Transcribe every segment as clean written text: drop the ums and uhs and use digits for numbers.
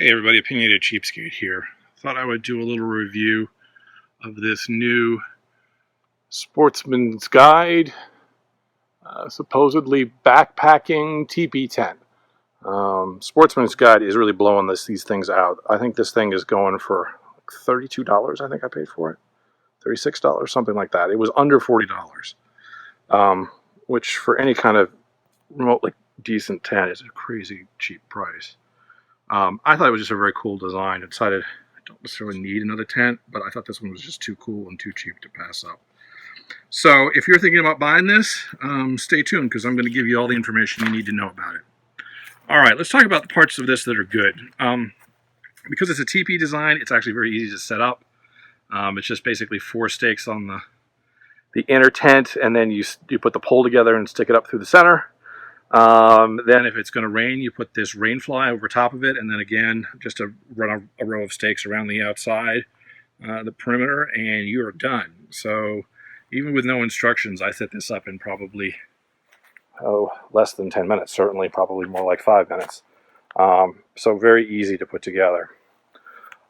Hey everybody, Opinionated Cheapskate here. Thought I would do a little review of this new Sportsman's Guide, supposedly backpacking TeePee tent. Sportsman's Guide is really blowing these things out. I think this thing is going for like $32, I think I paid for it. $36, something like that. It was under $40, which for any kind of remotely decent tent is a crazy cheap price. I thought it was just a very cool design. I decided I don't necessarily need another tent, but I thought this one was just too cool and too cheap to pass up. So if you're thinking about buying this, stay tuned because I'm going to give you all the information you need to know about it. All right, let's talk about the parts of this that are good. Because it's a TeePee design, it's actually very easy to set up. It's just basically 4 stakes on the inner tent, and then you put the pole together and stick it up through the center. Then if it's going to rain, you put this rain fly over top of it, and then again, just run a row of stakes around the outside, the perimeter, and you're done. So even with no instructions, I set this up in probably, less than 10 minutes, certainly probably more like 5 minutes. So very easy to put together.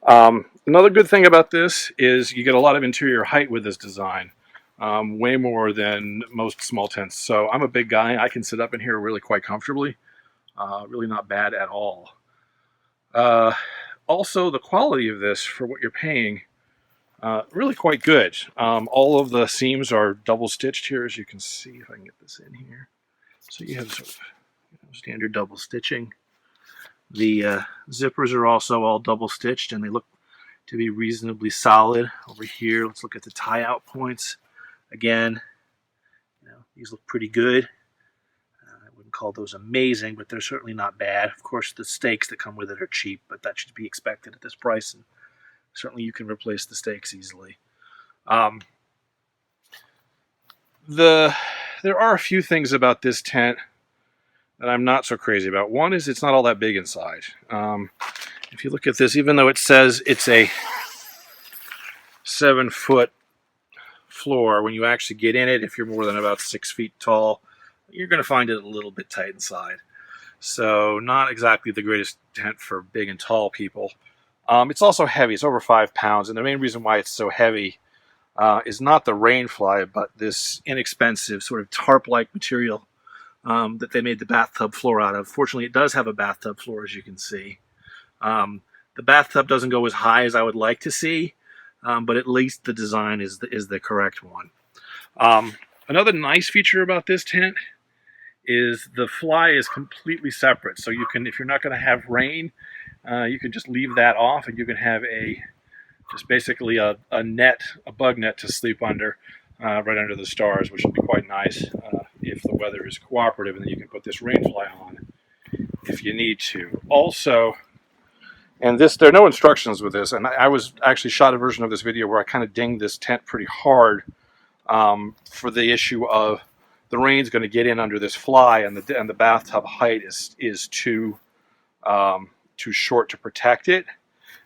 Another good thing about this is you get a lot of interior height with this design. Way more than most small tents. So I'm a big guy. I can sit up in here really quite comfortably. Really not bad at all. Also, the quality of this for what you're paying, really quite good. All of the seams are double stitched here, as you can see, if I can get this in here. So you have sort of standard double stitching. The zippers are also all double stitched, and they look to be reasonably solid. Over here, let's look at the tie out points. Again, these look pretty good. I wouldn't call those amazing, but they're certainly not bad. Of course, the stakes that come with it are cheap, but that should be expected at this price, and certainly you can replace the stakes easily. There are a few things about this tent that I'm not so crazy about. One is it's not all that big inside. If you look at this, even though it says it's a 7-foot floor, when you actually get in it, if you're more than about 6 feet tall, you're going to find it a little bit tight inside. So not exactly the greatest tent for big and tall people. It's also heavy. It's over 5 pounds, and the main reason why it's so heavy is not the rain fly, but this inexpensive sort of tarp-like material that they made the bathtub floor out of. Fortunately, it does have a bathtub floor, as you can see. The bathtub doesn't go as high as I would like to see, but at least the design is the correct one. Another nice feature about this tent is the fly is completely separate. So you can, if you're not going to have rain, you can just leave that off, and you can have just basically a bug net to sleep under, right under the stars, which will be quite nice if the weather is cooperative, and then you can put this rain fly on if you need to. Also, and there are no instructions with this, and I was actually shot a version of this video where I kind of dinged this tent pretty hard for the issue of the rain's going to get in under this fly, and the bathtub height is too short to protect it.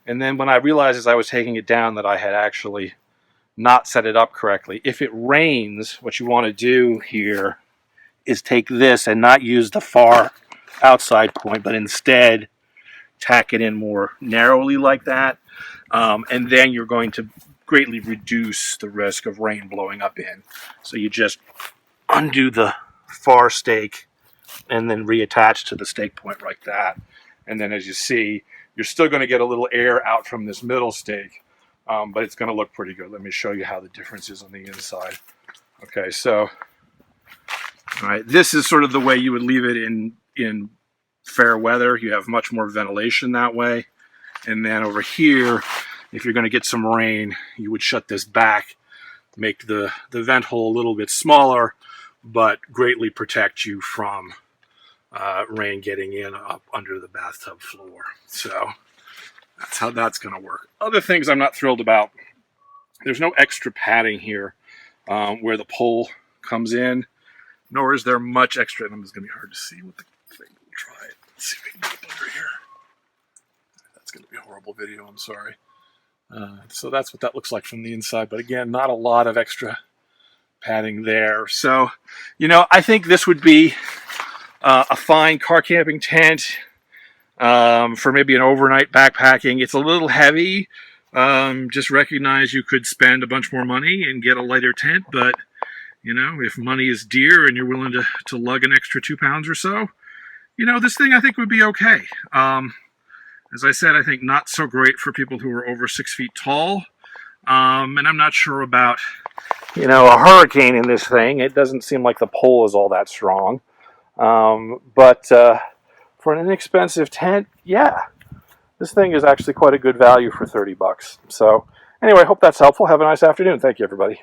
And then when I realized as I was taking it down that I had actually not set it up correctly. If it rains, what you want to do here is take this and not use the far outside point, but instead tack it in more narrowly like that, and then you're going to greatly reduce the risk of rain blowing up in. So you just undo the far stake and then reattach to the stake point like that. And then as you see, you're still going to get a little air out from this middle stake, but it's going to look pretty good. Let me show you how the difference is on the inside. Okay, so all right, this is sort of the way you would leave it in fair weather. You have much more ventilation that way. And then over here, if you're going to get some rain, you would shut this back, make the vent hole a little bit smaller, but greatly protect you from rain getting in up under the bathtub floor. So that's how that's going to work. Other things I'm not thrilled about, there's no extra padding here where the pole comes in, nor is there much extra. And it's going to be hard to see with the thing. We'll try it. Let's see if we can get it under here. That's going to be a horrible video. I'm sorry. So that's what that looks like from the inside. But again, not a lot of extra padding there. So, I think this would be a fine car camping tent. For maybe an overnight backpacking. It's a little heavy. Just recognize you could spend a bunch more money and get a lighter tent, but if money is dear and you're willing to lug an extra 2 pounds or so, this thing I think would be okay. As I said, I think not so great for people who are over 6 feet tall. And I'm not sure about, a hurricane in this thing. It doesn't seem like the pole is all that strong. But for an inexpensive tent, yeah, this thing is actually quite a good value for $30. So anyway, hope that's helpful. Have a nice afternoon. Thank you, everybody.